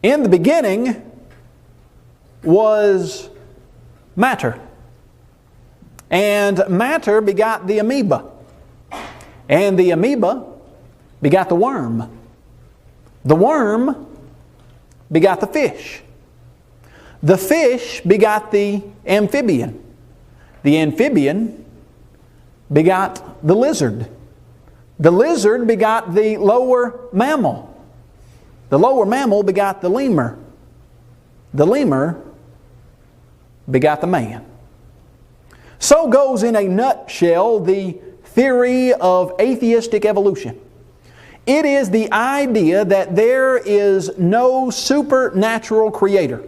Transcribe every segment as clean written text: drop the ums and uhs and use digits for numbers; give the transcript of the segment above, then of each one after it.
In the beginning was matter. And matter begot the amoeba. And the amoeba begot the worm. The worm begot the fish. The fish begot the amphibian. The amphibian begot the lizard. The lizard begot the lower mammal. The lower mammal begot the lemur. The lemur begot the man. So goes in a nutshell the theory of atheistic evolution. It is the idea that there is no supernatural creator.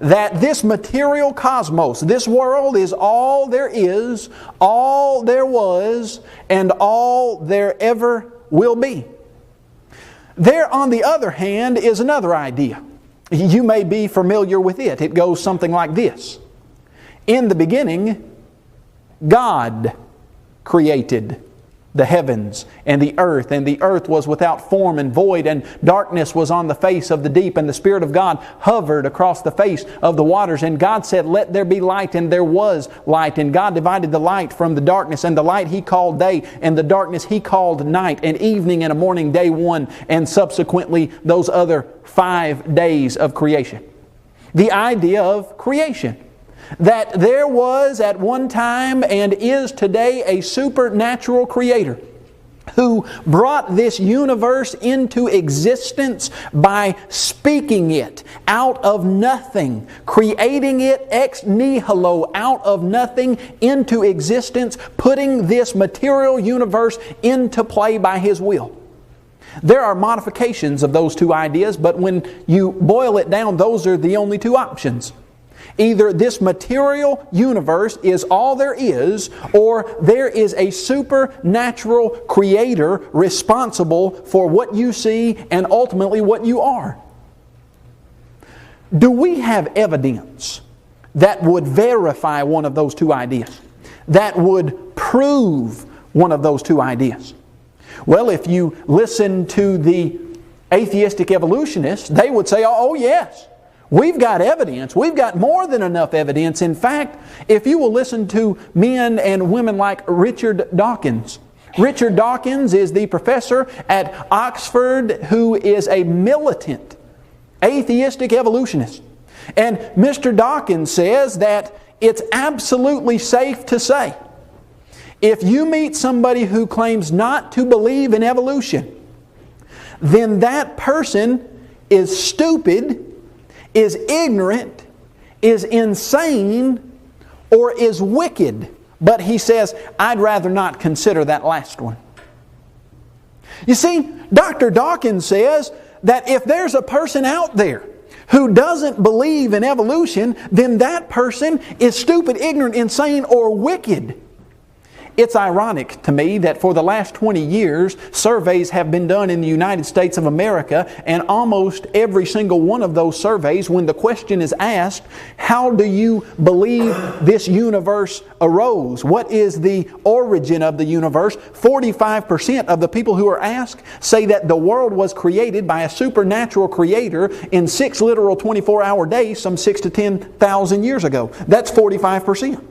That this material cosmos, this world, is all there is, all there was, and all there ever will be. There, on the other hand, is another idea. You may be familiar with it. It goes something like this. In the beginning, God created the heavens and the earth was without form and void, and darkness was on the face of the deep, and the Spirit of God hovered across the face of the waters. And God said, "Let there be light," and there was light. And God divided the light from the darkness, and the light He called day, and the darkness He called night, and evening and a morning, day one, and subsequently those other 5 days of creation. The idea of creation. That there was at one time and is today a supernatural creator who brought this universe into existence by speaking it out of nothing, creating it ex nihilo, out of nothing into existence, putting this material universe into play by His will. There are modifications of those two ideas, but when you boil it down, those are the only two options. Either this material universe is all there is, or there is a supernatural creator responsible for what you see and ultimately what you are. Do we have evidence that would verify one of those two ideas? That would prove one of those two ideas? Well, if you listen to the atheistic evolutionists, they would say, oh yes. We've got evidence. We've got more than enough evidence. In fact, if you will listen to men and women like Richard Dawkins. Richard Dawkins is the professor at Oxford who is a militant atheistic evolutionist. And Mr. Dawkins says that it's absolutely safe to say, if you meet somebody who claims not to believe in evolution, then that person is stupid, is ignorant, is insane, or is wicked. But he says, I'd rather not consider that last one. You see, Dr. Dawkins says that if there's a person out there who doesn't believe in evolution, then that person is stupid, ignorant, insane, or wicked. It's ironic to me that for the last 20 years, surveys have been done in the United States of America, and almost every single one of those surveys, when the question is asked, how do you believe this universe arose? What is the origin of the universe? 45% of the people who are asked say that the world was created by a supernatural creator in 6 literal 24-hour days some 6,000 to 10,000 years ago. That's 45%.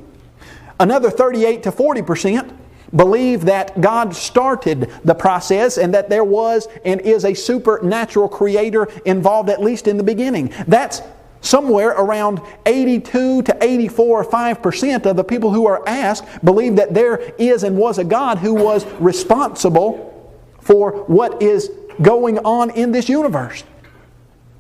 Another 38 to 40% believe that God started the process and that there was and is a supernatural creator involved at least in the beginning. That's somewhere around 82 to 84 or 5% of the people who are asked believe that there is and was a God who was responsible for what is going on in this universe.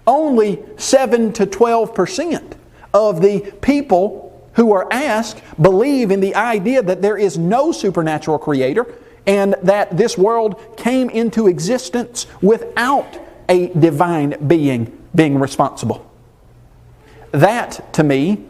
Only 7 to 12% of the people who are asked believe in the idea that there is no supernatural creator and that this world came into existence without a divine being responsible. That, to me,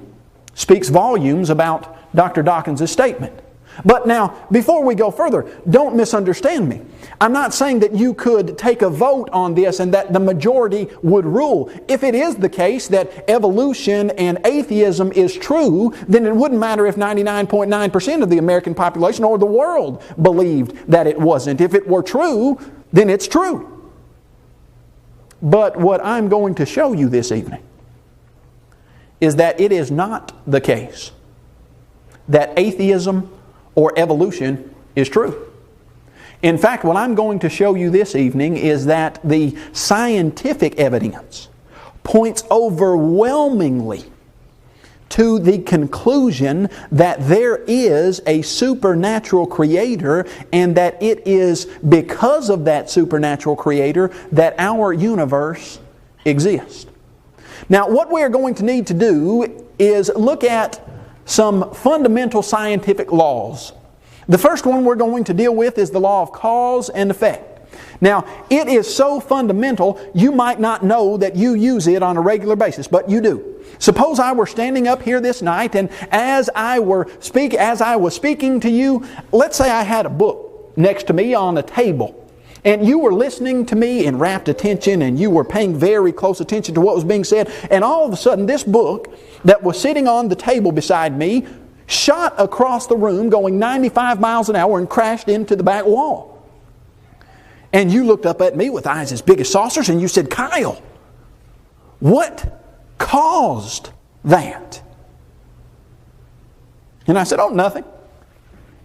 speaks volumes about Dr. Dawkins' statement. But now, before we go further, don't misunderstand me. I'm not saying that you could take a vote on this and that the majority would rule. If it is the case that evolution and atheism is true, then it wouldn't matter if 99.9% of the American population or the world believed that it wasn't. If it were true, then it's true. But what I'm going to show you this evening is that it is not the case that atheism or evolution is true. In fact, what I'm going to show you this evening is that the scientific evidence points overwhelmingly to the conclusion that there is a supernatural creator, and that it is because of that supernatural creator that our universe exists. Now, what we are going to need to do is look at some fundamental scientific laws. The first one we're going to deal with is the law of cause and effect. Now, it is so fundamental, you might not know that you use it on a regular basis, but you do. Suppose I were standing up here this night, and as I was speaking to you, let's say I had a book next to me on a table, and you were listening to me in rapt attention, and you were paying very close attention to what was being said, and all of a sudden this book that was sitting on the table beside me shot across the room going 95 miles an hour and crashed into the back wall. And you looked up at me with eyes as big as saucers and you said, "Kyle, what caused that?" And I said, "Oh, nothing.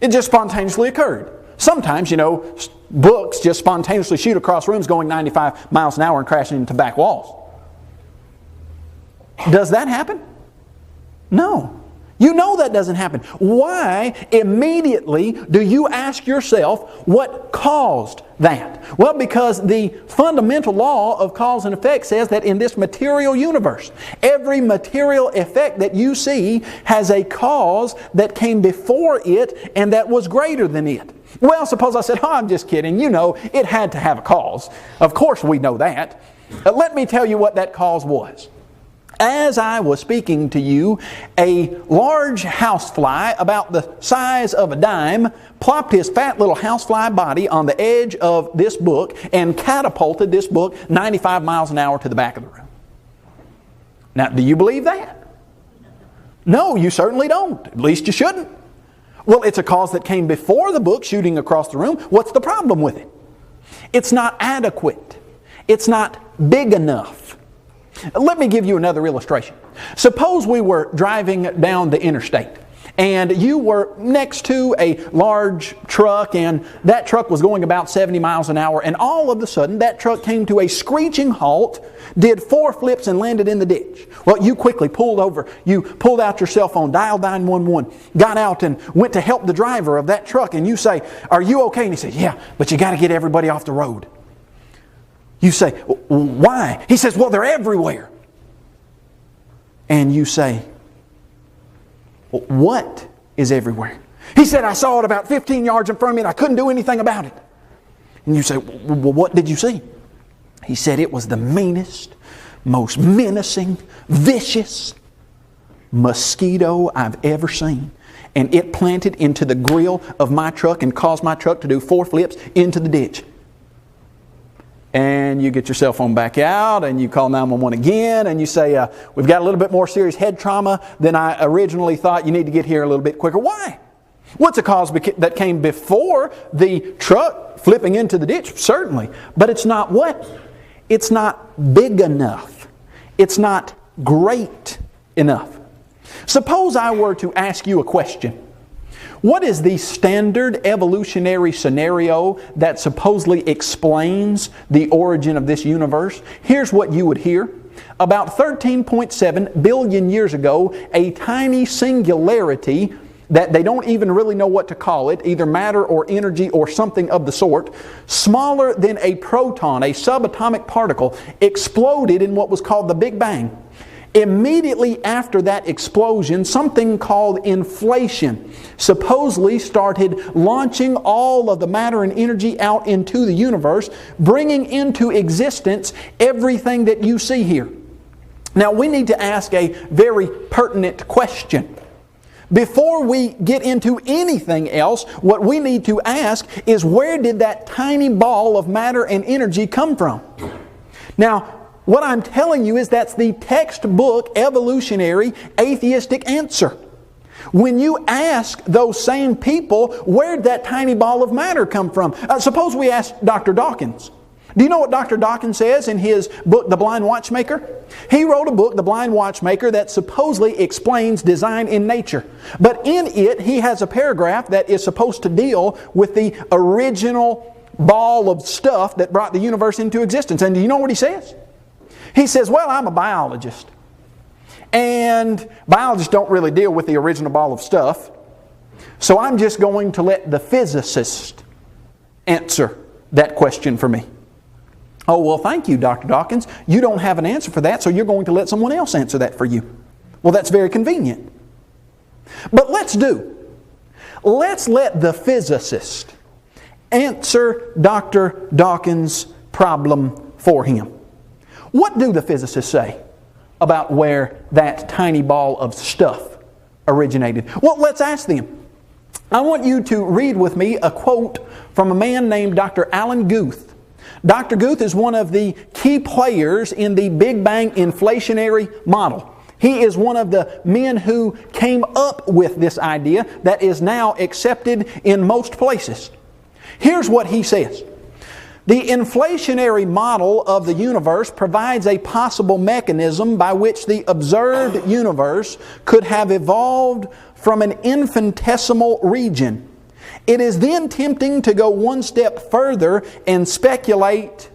It just spontaneously occurred." Sometimes, books just spontaneously shoot across rooms going 95 miles an hour and crashing into back walls. Does that happen? No. You know that doesn't happen. Why immediately do you ask yourself what caused that? Well, because the fundamental law of cause and effect says that in this material universe, every material effect that you see has a cause that came before it and that was greater than it. Well, suppose I said, "Oh, I'm just kidding. It had to have a cause." Of course we know that. Let me tell you what that cause was. As I was speaking to you, a large housefly about the size of a dime plopped his fat little housefly body on the edge of this book and catapulted this book 95 miles an hour to the back of the room. Now, do you believe that? No, you certainly don't. At least you shouldn't. Well, it's a cause that came before the book shooting across the room. What's the problem with it? It's not adequate. It's not big enough. Let me give you another illustration. Suppose we were driving down the interstate and you were next to a large truck, and that truck was going about 70 miles an hour, and all of a sudden that truck came to a screeching halt, did 4 flips and landed in the ditch. Well, you quickly pulled over, you pulled out your cell phone, dialed 911, got out and went to help the driver of that truck, and you say, "Are you okay?" And he says, "Yeah, but you got to get everybody off the road." You say, "Why?" He says, "Well, they're everywhere." And you say, "Well, what is everywhere?" He said, "I saw it about 15 yards in front of me and I couldn't do anything about it." And you say, "Well, what did you see?" He said, "It was the meanest, most menacing, vicious mosquito I've ever seen. And it planted into the grill of my truck and caused my truck to do 4 flips into the ditch." And you get your cell phone back out and you call 911 again and you say, "We've got a little bit more serious head trauma than I originally thought. You need to get here a little bit quicker." Why? What's a cause that came before the truck flipping into the ditch? Certainly. But it's not what? It's not big enough. It's not great enough. Suppose I were to ask you a question. What is the standard evolutionary scenario that supposedly explains the origin of this universe? Here's what you would hear. About 13.7 billion years ago, a tiny singularity that they don't even really know what to call it, either matter or energy or something of the sort, smaller than a proton, a subatomic particle, exploded in what was called the Big Bang. Immediately after that explosion, something called inflation supposedly started launching all of the matter and energy out into the universe, bringing into existence everything that you see here. Now, we need to ask a very pertinent question. Before we get into anything else, what we need to ask is, where did that tiny ball of matter and energy come from? Now, what I'm telling you is that's the textbook evolutionary atheistic answer. When you ask those same people, where did that tiny ball of matter come from? Suppose we ask Dr. Dawkins. Do you know what Dr. Dawkins says in his book, The Blind Watchmaker? He wrote a book, The Blind Watchmaker, that supposedly explains design in nature. But in it, he has a paragraph that is supposed to deal with the original ball of stuff that brought the universe into existence. And do you know what he says? He says, well, I'm a biologist. And biologists don't really deal with the original ball of stuff. So I'm just going to let the physicist answer that question for me. Oh, well, thank you, Dr. Dawkins. You don't have an answer for that, so you're going to let someone else answer that for you. Well, that's very convenient. But let's let the physicist answer Dr. Dawkins' problem for him. What do the physicists say about where that tiny ball of stuff originated? Well, let's ask them. I want you to read with me a quote from a man named Dr. Alan Guth. Dr. Guth is one of the key players in the Big Bang inflationary model. He is one of the men who came up with this idea that is now accepted in most places. Here's what he says. The inflationary model of the universe provides a possible mechanism by which the observed universe could have evolved from an infinitesimal region. It is then tempting to go one step further and speculate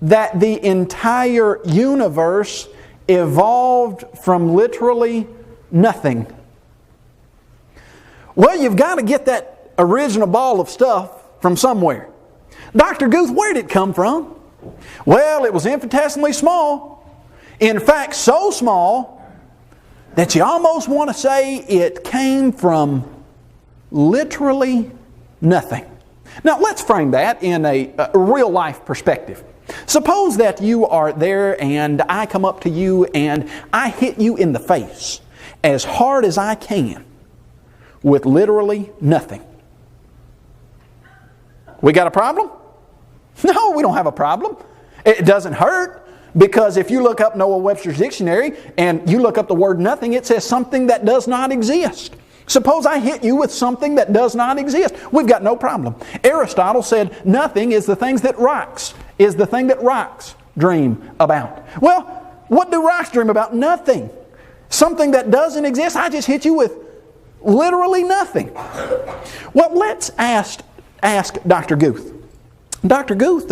that the entire universe evolved from literally nothing. Well, you've got to get that original ball of stuff from somewhere. Dr. Guth, where did it come from? Well, it was infinitesimally small. In fact, so small that you almost want to say it came from literally nothing. Now, let's frame that in a real life perspective. Suppose that you are there and I come up to you and I hit you in the face as hard as I can with literally nothing. We got a problem? No, we don't have a problem. It doesn't hurt, because if you look up Noah Webster's dictionary and you look up the word nothing, it says something that does not exist. Suppose I hit you with something that does not exist. We've got no problem. Aristotle said nothing is the thing that rocks dream about. Well, what do rocks dream about? Nothing. Something that doesn't exist. I just hit you with literally nothing. Well, let's ask Dr. Guth. Dr. Guth,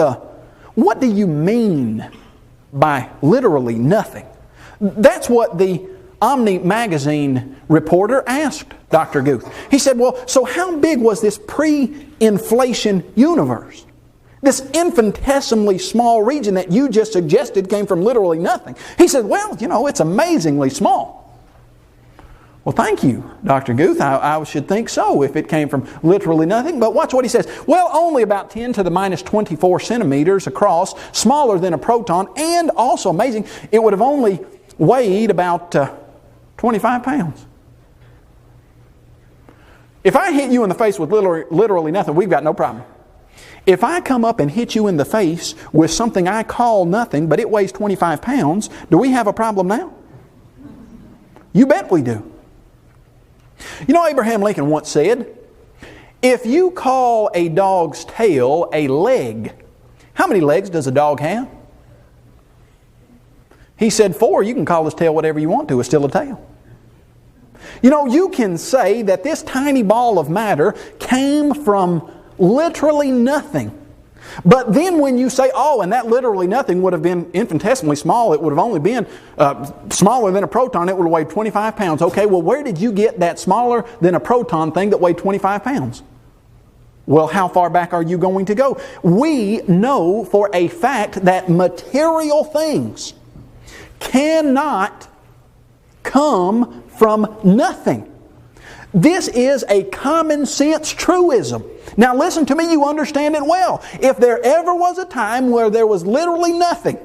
what do you mean by literally nothing? That's what the Omni magazine reporter asked Dr. Guth. He said, well, so how big was this pre-inflation universe? This infinitesimally small region that you just suggested came from literally nothing. He said, well, it's amazingly small. Well, thank you, Dr. Guth. I should think so if it came from literally nothing. But watch what he says. Well, only about 10 to the minus 24 centimeters across, smaller than a proton, and also amazing, it would have only weighed about 25 pounds. If I hit you in the face with literally nothing, we've got no problem. If I come up and hit you in the face with something I call nothing, but it weighs 25 pounds, do we have a problem now? You bet we do. Abraham Lincoln once said, if you call a dog's tail a leg, how many legs does a dog have? He said 4. You can call his tail whatever you want to. It's still a tail. You can say that this tiny ball of matter came from literally nothing. But then when you say, and that literally nothing would have been infinitesimally small, it would have only been smaller than a proton, it would have weighed 25 pounds. Okay, well, where did you get that smaller than a proton thing that weighed 25 pounds? Well, how far back are you going to go? We know for a fact that material things cannot come from nothing. This is a common sense truism. Now listen to me, you understand it well. If there ever was a time where there was literally nothing,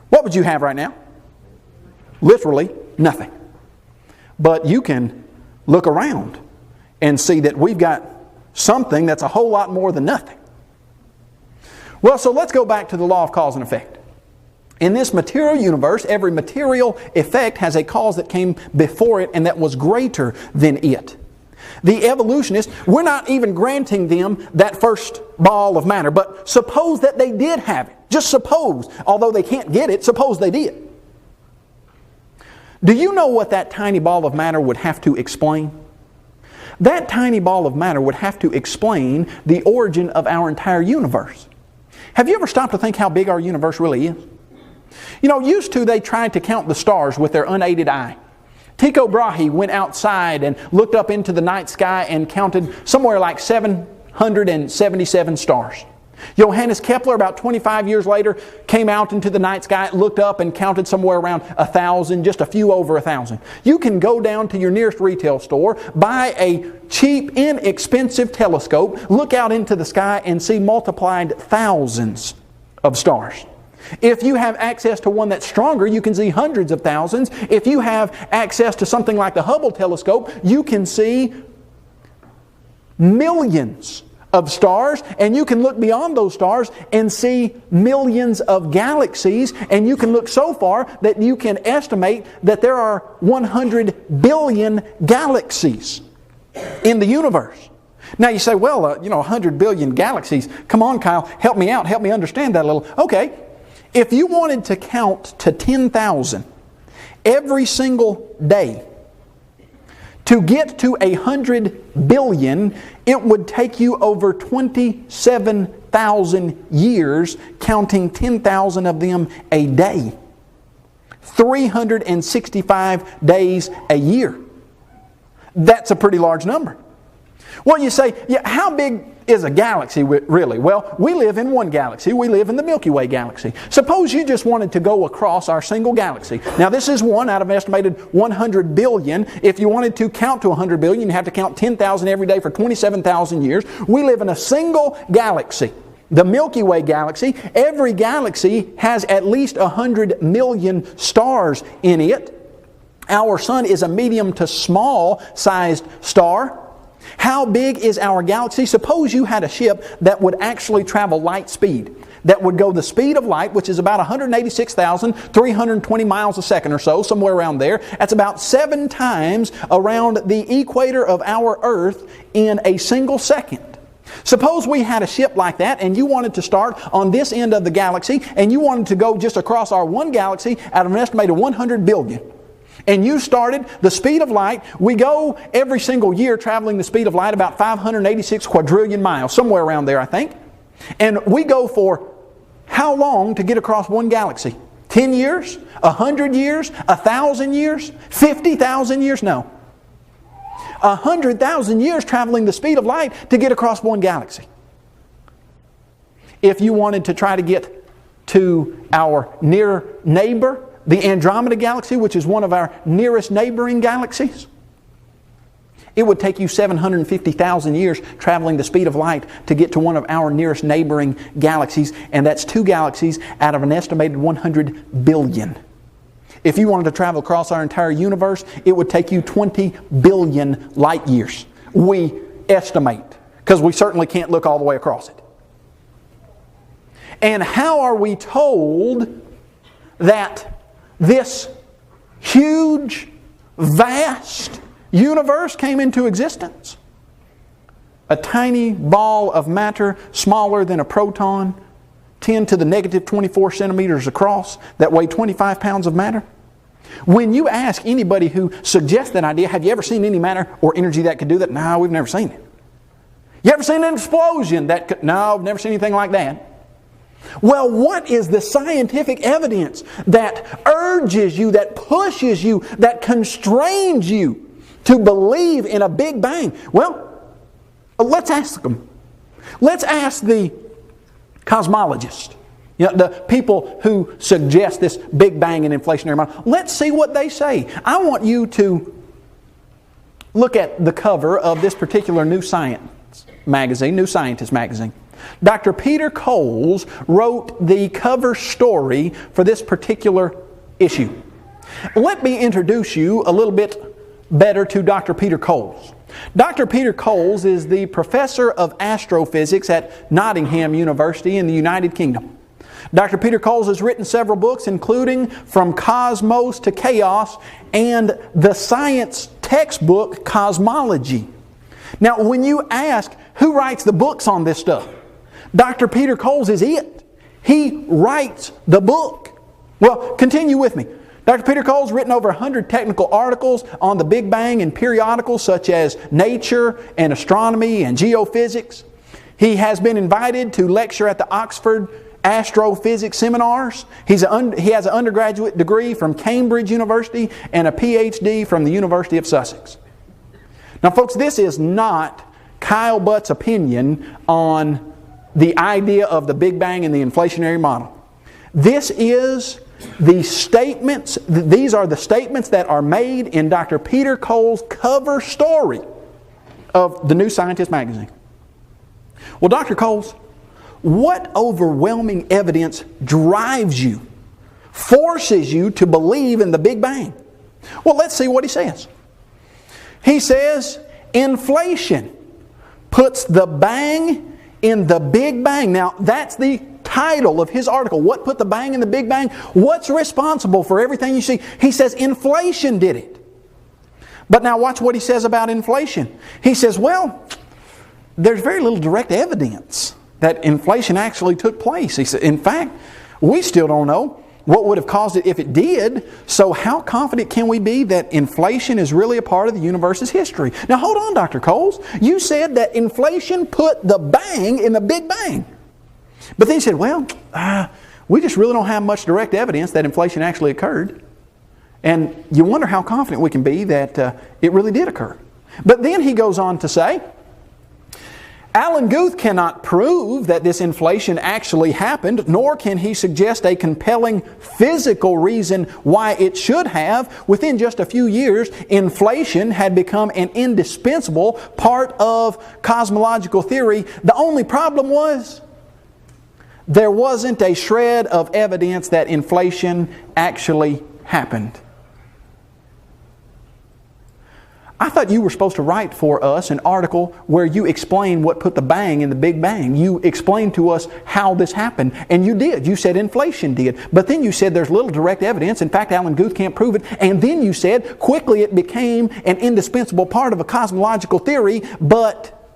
what would you have right now? Literally nothing. But you can look around and see that we've got something that's a whole lot more than nothing. Well, so let's go back to the law of cause and effect. In this material universe, every material effect has a cause that came before it and that was greater than it. The evolutionists, we're not even granting them that first ball of matter, but suppose that they did have it. Just suppose, although they can't get it, suppose they did. Do you know what that tiny ball of matter would have to explain? That tiny ball of matter would have to explain the origin of our entire universe. Have you ever stopped to think how big our universe really is? You know, used to they tried to count the stars with their unaided eye. Tycho Brahe went outside and looked up into the night sky and counted somewhere like 777 stars. Johannes Kepler, about 25 years later, came out into the night sky, looked up and counted somewhere around 1,000, just a few over 1,000. You can go down to your nearest retail store, buy a cheap, inexpensive telescope, look out into the sky and see multiplied thousands of stars. If you have access to one that's stronger, you can see hundreds of thousands. If you have access to something like the Hubble telescope, you can see millions of stars, and you can look beyond those stars and see millions of galaxies, and you can look so far that you can estimate that there are 100 billion galaxies in the universe. Now you say, well, 100 billion galaxies. Come on, Kyle, help me out. Help me understand that a little. Okay. If you wanted to count to 10,000 every single day, to get to 100 billion, it would take you over 27,000 years, counting 10,000 of them a day. 365 days a year. That's a pretty large number. Well, you say, yeah, how big is a galaxy really? Well, we live in one galaxy. We live in the Milky Way galaxy. Suppose you just wanted to go across our single galaxy. Now, this is one out of an estimated 100 billion. If you wanted to count to 100 billion, you have to count 10,000 every day for 27,000 years. We live in a single galaxy. The Milky Way galaxy. Every galaxy has at least 100 million stars in it. Our sun is a medium to small sized star. How big is our galaxy? Suppose you had a ship that would actually travel light speed, that would go the speed of light, which is about 186,320 miles a second or so, somewhere around there. That's about 7 times around the equator of our Earth in a single second. Suppose we had a ship like that and you wanted to start on this end of the galaxy and you wanted to go just across our one galaxy out of an estimated 100 billion. And you started the speed of light. We go every single year traveling the speed of light about 586 quadrillion miles, somewhere around there, I think. And we go for how long to get across one galaxy? 10 years? 100 years? 1,000 years? 50,000 years? No. 100,000 years traveling the speed of light to get across one galaxy. If you wanted to try to get to our near neighbor, the Andromeda Galaxy, which is one of our nearest neighboring galaxies, it would take you 750,000 years traveling the speed of light to get to one of our nearest neighboring galaxies, and that's 2 galaxies out of an estimated 100 billion. If you wanted to travel across our entire universe, it would take you 20 billion light years. We estimate, because we certainly can't look all the way across it. And how are we told that this huge, vast universe came into existence? A tiny ball of matter smaller than a proton, 10 to the negative 24 centimeters across, that weigh 25 pounds of matter. When you ask anybody who suggests that idea, have you ever seen any matter or energy that could do that? No, we've never seen it. You ever seen an explosion that could? No, I've never seen anything like that. Well, what is the scientific evidence that urges you, that pushes you, that constrains you to believe in a Big Bang? Well, let's ask them. Let's ask the cosmologists, the people who suggest this Big Bang and inflationary model. Let's see what they say. I want you to look at the cover of this particular New Scientist magazine. Dr. Peter Coles wrote the cover story for this particular issue. Let me introduce you a little bit better to Dr. Peter Coles. Dr. Peter Coles is the professor of astrophysics at Nottingham University in the United Kingdom. Dr. Peter Coles has written several books, including From Cosmos to Chaos and the science textbook Cosmology. Now, when you ask who writes the books on this stuff, Dr. Peter Coles is it. He writes the book. Well, continue with me. Dr. Peter Coles written over 100 technical articles on the Big Bang in periodicals such as Nature and Astronomy and Geophysics. He has been invited to lecture at the Oxford Astrophysics seminars. He has an undergraduate degree from Cambridge University and a PhD from the University of Sussex. Now, folks, this is not Kyle Butt's opinion on the idea of the Big Bang and the inflationary model. This is the statements, these are the statements that are made in Dr. Peter Coles' cover story of the New Scientist magazine. Well, Dr. Coles, what overwhelming evidence drives you, forces you to believe in the Big Bang? Well, let's see what he says. He says, inflation puts the bang in the Big Bang. Now, that's the title of his article. What put the bang in the Big Bang? What's responsible for everything you see? He says inflation did it. But now watch what he says about inflation. He says, well, there's very little direct evidence that inflation actually took place. He said, in fact, we still don't know what would have caused it if it did. So how confident can we be that inflation is really a part of the universe's history? Now hold on, Dr. Coles. You said that inflation put the bang in the Big Bang. But then he said, well, we just really don't have much direct evidence that inflation actually occurred. And you wonder how confident we can be that it really did occur. But then he goes on to say, Alan Guth cannot prove that this inflation actually happened, nor can he suggest a compelling physical reason why it should have. Within just a few years, inflation had become an indispensable part of cosmological theory. The only problem was there wasn't a shred of evidence that inflation actually happened. I thought you were supposed to write for us an article where you explain what put the bang in the Big Bang. You explained to us how this happened, and you did. You said inflation did. But then you said there's little direct evidence. In fact, Alan Guth can't prove it. And then you said quickly it became an indispensable part of a cosmological theory, but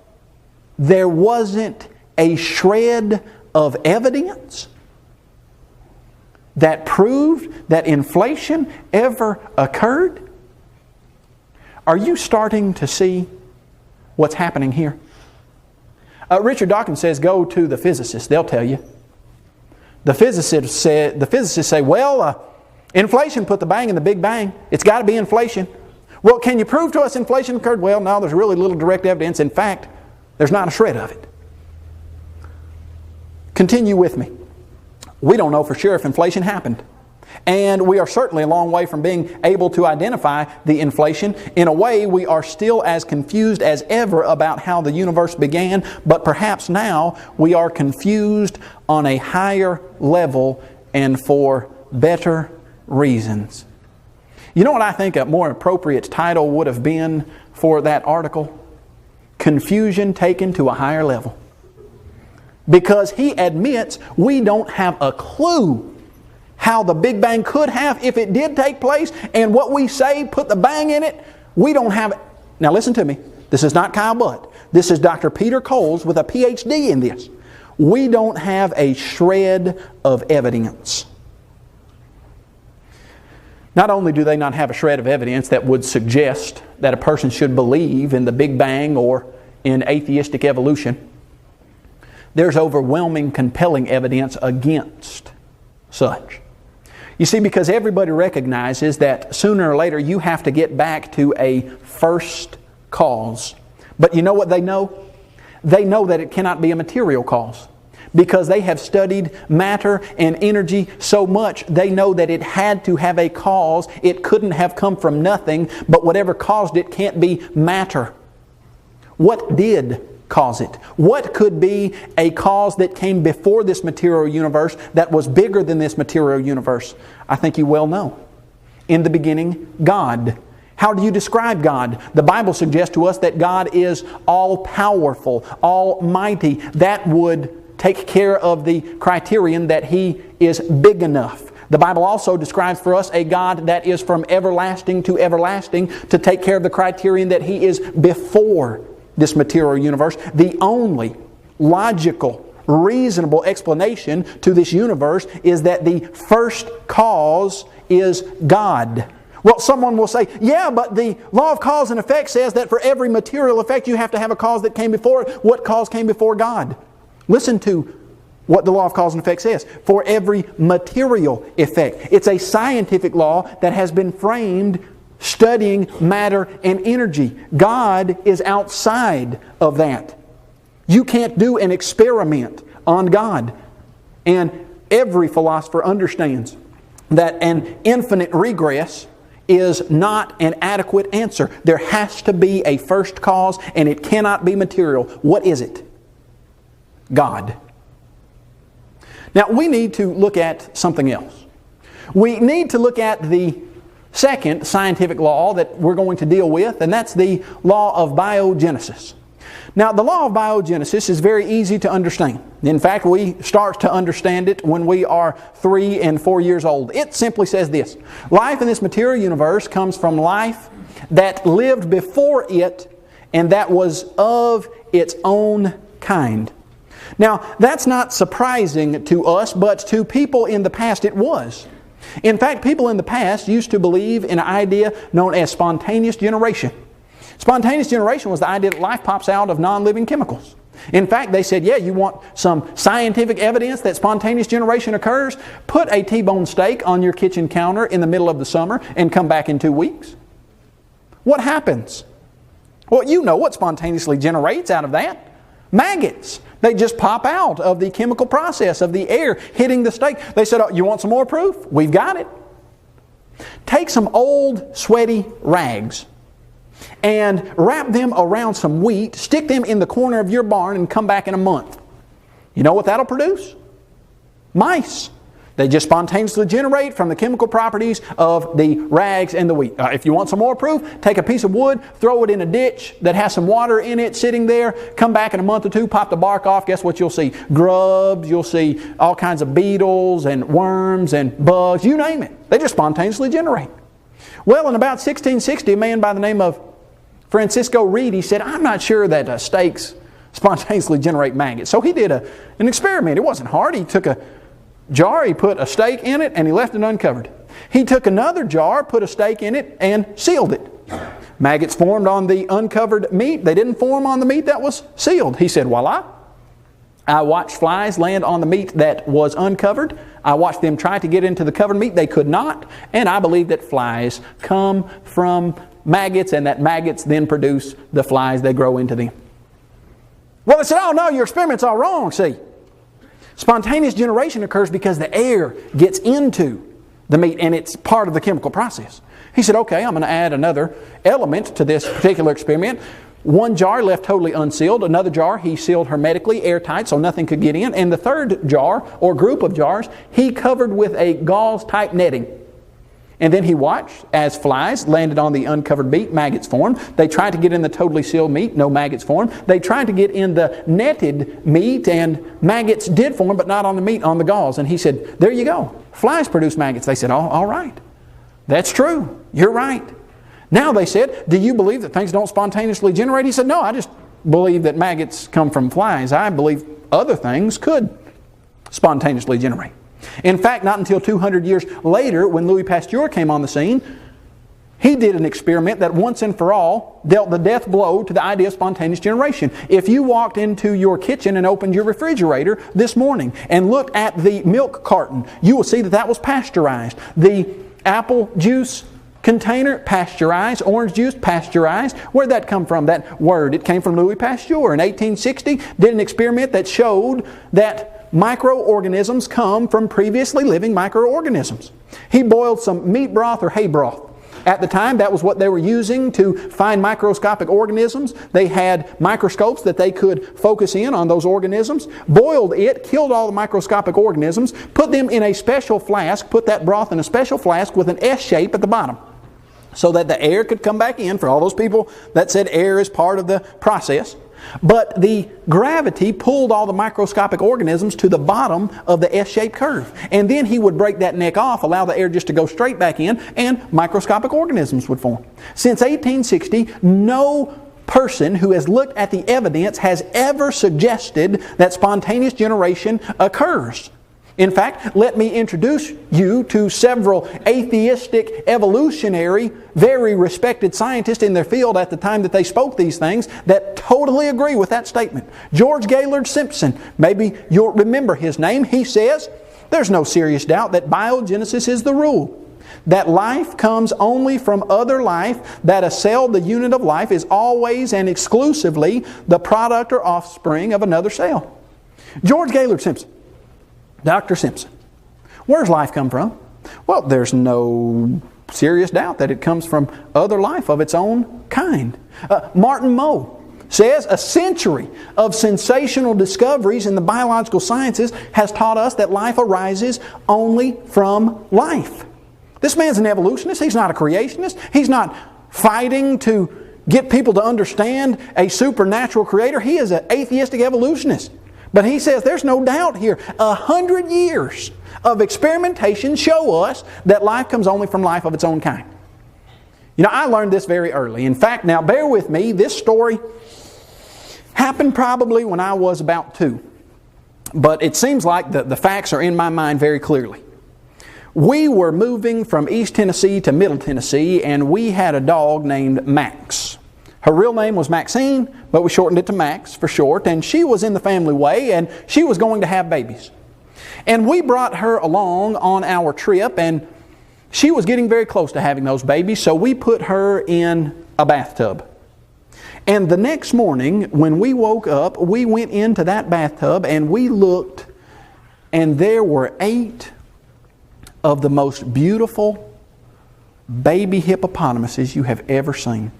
there wasn't a shred of evidence that proved that inflation ever occurred. Are you starting to see what's happening here? Richard Dawkins says, go to the physicists. They'll tell you. The physicists say, well, inflation put the bang in the Big Bang. It's got to be inflation. Well, can you prove to us inflation occurred? Well, no, there's really little direct evidence. In fact, there's not a shred of it. Continue with me. We don't know for sure if inflation happened. And we are certainly a long way from being able to identify the inflation. In a way, we are still as confused as ever about how the universe began, but perhaps now we are confused on a higher level and for better reasons. You know what I think a more appropriate title would have been for that article? Confusion taken to a higher level. Because he admits we don't have a clue how the Big Bang could have if it did take place, and what we say put the bang in it, we don't have it. Now listen to me. This is not Kyle Butt. This is Dr. Peter Coles with a PhD in this. We don't have a shred of evidence. Not only do they not have a shred of evidence that would suggest that a person should believe in the Big Bang or in atheistic evolution, there's overwhelming, compelling evidence against such. You see, because everybody recognizes that sooner or later you have to get back to a first cause. But you know what they know? They know that it cannot be a material cause. Because they have studied matter and energy so much, they know that it had to have a cause. It couldn't have come from nothing, but whatever caused it can't be matter. What did cause it? What could be a cause that came before this material universe that was bigger than this material universe? I think you well know. In the beginning, God. How do you describe God? The Bible suggests to us that God is all-powerful, almighty. That would take care of the criterion that He is big enough. The Bible also describes for us a God that is from everlasting to everlasting to take care of the criterion that He is before this material universe, the only logical, reasonable explanation to this universe is that the first cause is God. Well, someone will say, yeah, but the law of cause and effect says that for every material effect you have to have a cause that came before it. What cause came before God? Listen to what the law of cause and effect says. For every material effect. It's a scientific law that has been framed studying matter and energy. God is outside of that. You can't do an experiment on God. And every philosopher understands that an infinite regress is not an adequate answer. There has to be a first cause, and it cannot be material. What is it? God. Now, we need to look at something else. We need to look at the second scientific law that we're going to deal with, and that's the law of biogenesis. Now, the law of biogenesis is very easy to understand. In fact, we start to understand it when we are 3 and 4 years old. It simply says this: life in this material universe comes from life that lived before it and that was of its own kind. Now, that's not surprising to us, but to people in the past it was. In fact, people in the past used to believe in an idea known as spontaneous generation. Spontaneous generation was the idea that life pops out of non-living chemicals. In fact, they said, yeah, you want some scientific evidence that spontaneous generation occurs? Put a T-bone steak on your kitchen counter in the middle of the summer and come back in 2 weeks. What happens? Well, you know what spontaneously generates out of that. Maggots. They just pop out of the chemical process of the air hitting the steak. They said, oh, you want some more proof? We've got it. Take some old sweaty rags and wrap them around some wheat, stick them in the corner of your barn, and come back in a month. You know what that'll produce? Mice. They just spontaneously generate from the chemical properties of the rags and the wheat. If you want some more proof, take a piece of wood, throw it in a ditch that has some water in it sitting there, come back in a month or two, pop the bark off, guess what you'll see? Grubs, you'll see all kinds of beetles and worms and bugs, you name it. They just spontaneously generate. Well, in about 1660, a man by the name of Francisco Reed, he said, I'm not sure that steaks spontaneously generate maggots. So he did an experiment. It wasn't hard. He took a jar, he put a steak in it, and he left it uncovered. He took another jar, put a steak in it, and sealed it. Maggots formed on the uncovered meat. They didn't form on the meat that was sealed. He said, voila. I watched flies land on the meat that was uncovered. I watched them try to get into the covered meat. They could not. And I believe that flies come from maggots, and that maggots then produce the flies. They grow into them. Well, they said, oh no, your experiment's all wrong, see. Spontaneous generation occurs because the air gets into the meat and it's part of the chemical process. He said, okay, I'm going to add another element to this particular experiment. One jar left totally unsealed. Another jar he sealed hermetically, airtight, so nothing could get in. And the third jar, or group of jars, he covered with a gauze-type netting. And then he watched as flies landed on the uncovered meat, maggots formed. They tried to get in the totally sealed meat, no maggots formed. They tried to get in the netted meat, and maggots did form, but not on the meat, on the gauze. And he said, there you go. Flies produce maggots. They said, oh, all right. That's true. You're right. Now they said, do you believe that things don't spontaneously generate? He said, no, I just believe that maggots come from flies. I believe other things could spontaneously generate. In fact, not until 200 years later, when Louis Pasteur came on the scene, he did an experiment that once and for all dealt the death blow to the idea of spontaneous generation. If you walked into your kitchen and opened your refrigerator this morning and looked at the milk carton, you will see that that was pasteurized. The apple juice container, pasteurized. Orange juice, pasteurized. Where'd that come from, that word? It came from Louis Pasteur. In 1860, did an experiment that showed that microorganisms come from previously living microorganisms. He boiled some meat broth or hay broth. At the time, that was what they were using to find microscopic organisms. They had microscopes that they could focus in on those organisms. Boiled it, killed all the microscopic organisms, put them in a special flask, put that broth in a special flask with an S shape at the bottom, so that the air could come back in, for all those people that said air is part of the process. But the gravity pulled all the microscopic organisms to the bottom of the S-shaped curve. And then he would break that neck off, allow the air just to go straight back in, and microscopic organisms would form. Since 1860, no person who has looked at the evidence has ever suggested that spontaneous generation occurs. In fact, let me introduce you to several atheistic, evolutionary, very respected scientists in their field at the time that they spoke these things that totally agree with that statement. George Gaylord Simpson, maybe you'll remember his name. He says, there's no serious doubt that biogenesis is the rule. That life comes only from other life, that a cell, the unit of life, is always and exclusively the product or offspring of another cell. George Gaylord Simpson. Dr. Simpson. Where's life come from? Well, there's no serious doubt that it comes from other life of its own kind. Martin Moe says a century of sensational discoveries in the biological sciences has taught us that life arises only from life. This man's an evolutionist. He's not a creationist. He's not fighting to get people to understand a supernatural creator. He is an atheistic evolutionist. But he says there's no doubt here. 100 years of experimentation show us that life comes only from life of its own kind. You know, I learned this very early. In fact, now bear with me, this story happened probably when I was about 2. But it seems like the facts are in my mind very clearly. We were moving from East Tennessee to Middle Tennessee, and we had a dog named Max. Her real name was Maxine, but we shortened it to Max for short, and she was in the family way, and she was going to have babies. And we brought her along on our trip, and she was getting very close to having those babies, so we put her in a bathtub. And the next morning, when we woke up, we went into that bathtub, and we looked, and there were 8 of the most beautiful baby hippopotamuses you have ever seen.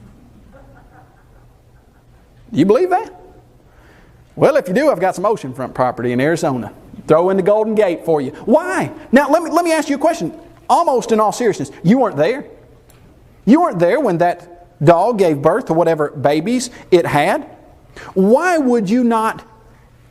Do you believe that? Well, if you do, I've got some oceanfront property in Arizona. Throw in the Golden Gate for you. Why? Now, let me ask you a question. Almost in all seriousness, you weren't there. You weren't there when that dog gave birth to whatever babies it had. Why would you not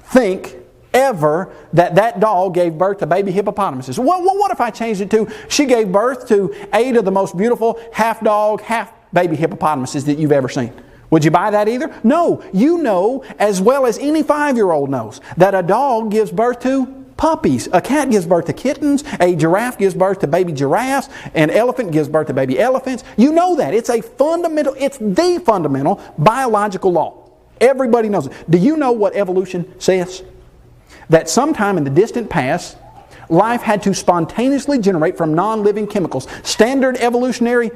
think ever that dog gave birth to baby hippopotamuses? Well, what if I changed it to she gave birth to 8 of the most beautiful half dog, half baby hippopotamuses that you've ever seen? Would you buy that either? No. You know as well as any 5-year-old knows that a dog gives birth to puppies. A cat gives birth to kittens. A giraffe gives birth to baby giraffes. An elephant gives birth to baby elephants. You know that. It's the fundamental biological law. Everybody knows it. Do you know what evolution says? That sometime in the distant past, life had to spontaneously generate from non-living chemicals. Standard evolutionary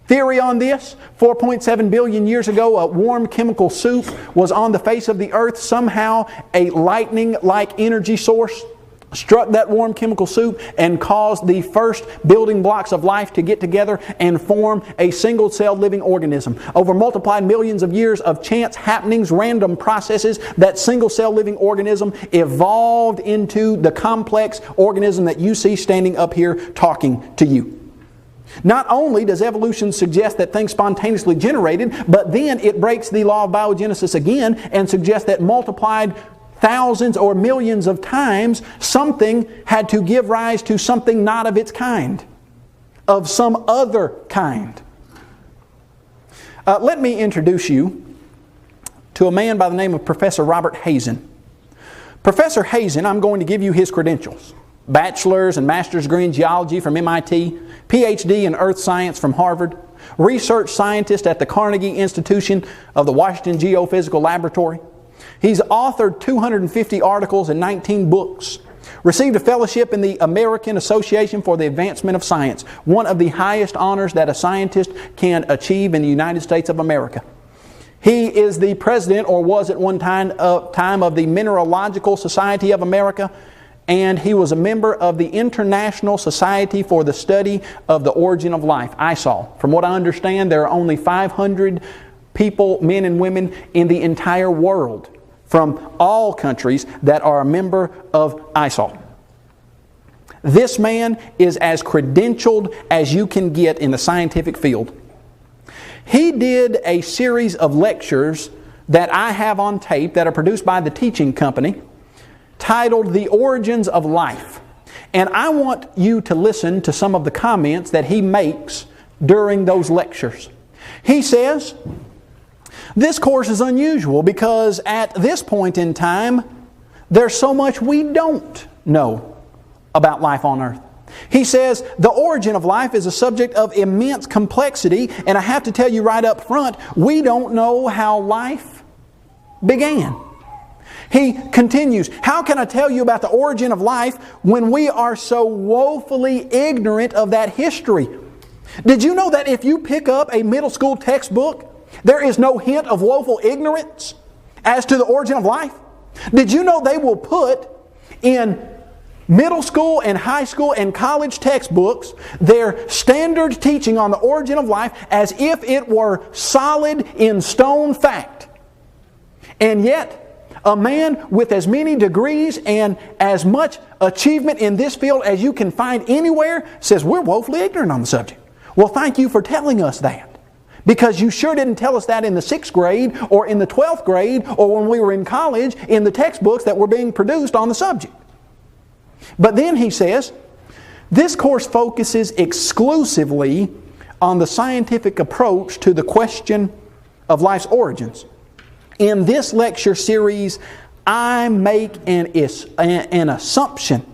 theory on this, 4.7 billion years ago, a warm chemical soup was on the face of the earth. Somehow a lightning-like energy source struck that warm chemical soup and caused the first building blocks of life to get together and form a single-celled living organism. Over multiplied millions of years of chance happenings, random processes, that single-cell living organism evolved into the complex organism that you see standing up here talking to you. Not only does evolution suggest that things spontaneously generated, but then it breaks the law of biogenesis again and suggests that multiplied thousands or millions of times, something had to give rise to something not of its kind, of some other kind. Let me introduce you to a man by the name of Professor Robert Hazen. Professor Hazen, I'm going to give you his credentials. Bachelor's and master's degree in geology from MIT, PhD in earth science from Harvard, research scientist at the Carnegie Institution of the Washington Geophysical Laboratory. He's authored 250 articles and 19 books. Received a fellowship in the American Association for the Advancement of Science, one of the highest honors that a scientist can achieve in the United States of America. He is the president, or was at one time of the Mineralogical Society of America, and he was a member of the International Society for the Study of the Origin of Life, ISOL. From what I understand, there are only 500 people, men and women, in the entire world from all countries that are a member of ISOL. This man is as credentialed as you can get in the scientific field. He did a series of lectures that I have on tape that are produced by the teaching company, titled The Origins of Life. And I want you to listen to some of the comments that he makes during those lectures. He says This course is unusual because at this point in time, there's so much we don't know about life on earth. He says the origin of life is a subject of immense complexity, and I have to tell you right up front, we don't know how life began. He continues, how can I tell you about the origin of life when we are so woefully ignorant of that history? Did you know that if you pick up a middle school textbook, there is no hint of woeful ignorance as to the origin of life? Did you know they will put in middle school and high school and college textbooks their standard teaching on the origin of life as if it were solid in stone fact? And yet, a man with as many degrees and as much achievement in this field as you can find anywhere says we're woefully ignorant on the subject. Well, thank you for telling us that. Because you sure didn't tell us that in the 6th grade or in the 12th grade or when we were in college in the textbooks that were being produced on the subject. But then he says, this course focuses exclusively on the scientific approach to the question of life's origins. In this lecture series, I make an assumption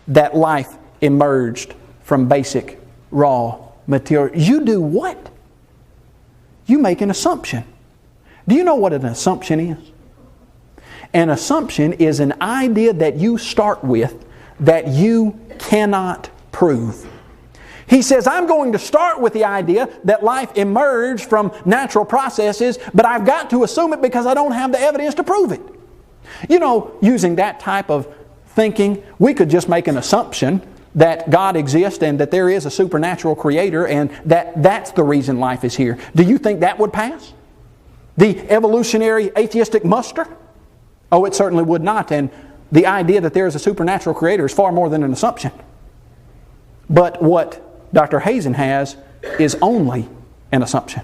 that life emerged from basic raw material. You do what? You make an assumption. Do you know what an assumption is? An assumption is an idea that you start with that you cannot prove. He says, I'm going to start with the idea that life emerged from natural processes, but I've got to assume it because I don't have the evidence to prove it. You know, using that type of thinking, we could just make an assumption that God exists and that there is a supernatural creator and that's the reason life is here. Do you think that would pass the evolutionary atheistic muster? Oh, it certainly would not. And the idea that there is a supernatural creator is far more than an assumption. But what Dr. Hazen has is only an assumption.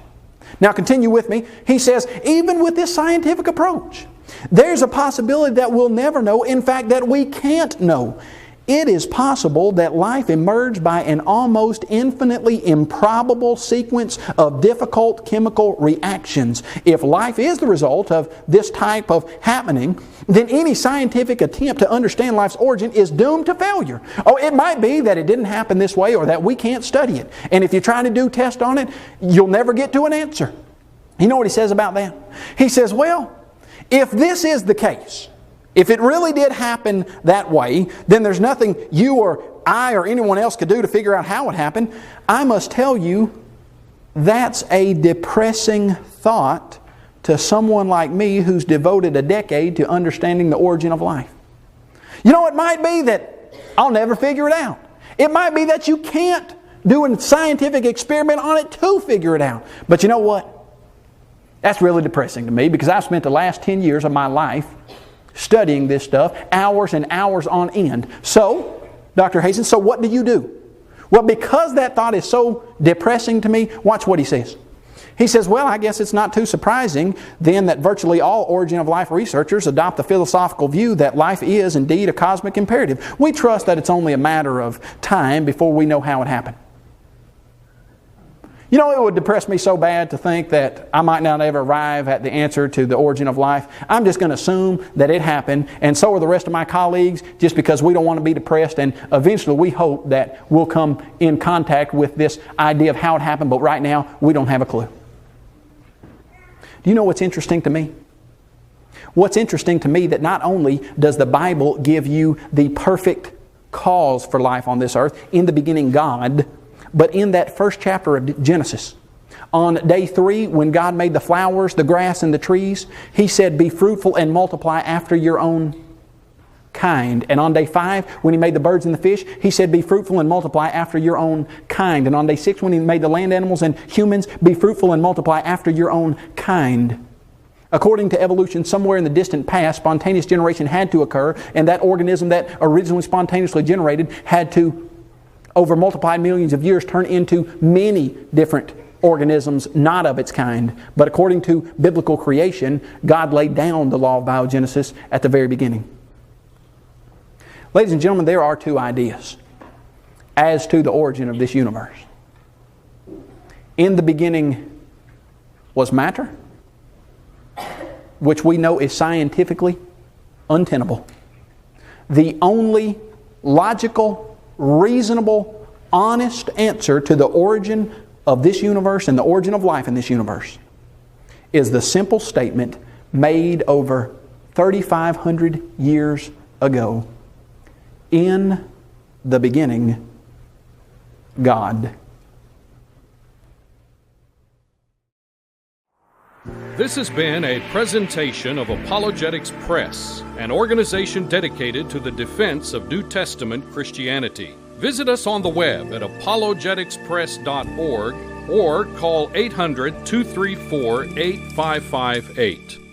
Now continue with me. He says, even with this scientific approach, there's a possibility that we'll never know, in fact, that we can't know. It is possible that life emerged by an almost infinitely improbable sequence of difficult chemical reactions. If life is the result of this type of happening, then any scientific attempt to understand life's origin is doomed to failure. Oh, it might be that it didn't happen this way or that we can't study it. And if you try to do tests on it, you'll never get to an answer. You know what he says about that? He says, well, if this is the case, if it really did happen that way, then there's nothing you or I or anyone else could do to figure out how it happened. I must tell you, that's a depressing thought to someone like me who's devoted a decade to understanding the origin of life. You know, it might be that I'll never figure it out. It might be that you can't do a scientific experiment on it to figure it out. But you know what? That's really depressing to me because I've spent the last 10 years of my life studying this stuff, hours and hours on end. So, Dr. Hazen, so what do you do? Well, because that thought is so depressing to me, watch what he says. He says, well, I guess it's not too surprising then that virtually all origin of life researchers adopt the philosophical view that life is indeed a cosmic imperative. We trust that it's only a matter of time before we know how it happened. You know, it would depress me so bad to think that I might not ever arrive at the answer to the origin of life. I'm just going to assume that it happened, and so are the rest of my colleagues, just because we don't want to be depressed, and eventually we hope that we'll come in contact with this idea of how it happened, but right now we don't have a clue. Do you know what's interesting to me? What's interesting to me that not only does the Bible give you the perfect cause for life on this earth, in the beginning God, but in that first chapter of Genesis, on day 3, when God made the flowers, the grass, and the trees, He said, be fruitful and multiply after your own kind. And on day 5, when He made the birds and the fish, He said, be fruitful and multiply after your own kind. And on day 6, when He made the land animals and humans, be fruitful and multiply after your own kind. According to evolution, somewhere in the distant past, spontaneous generation had to occur, and that organism that originally spontaneously generated had to, over multiplied millions of years, turn into many different organisms not of its kind. But according to biblical creation, God laid down the law of biogenesis at the very beginning. Ladies and gentlemen, there are two ideas as to the origin of this universe. In the beginning was matter, which we know is scientifically untenable. The only logical, reasonable, honest answer to the origin of this universe and the origin of life in this universe is the simple statement made over 3,500 years ago. In the beginning, God. This has been a presentation of Apologetics Press, an organization dedicated to the defense of New Testament Christianity. Visit us on the web at apologeticspress.org or call 800-234-8558.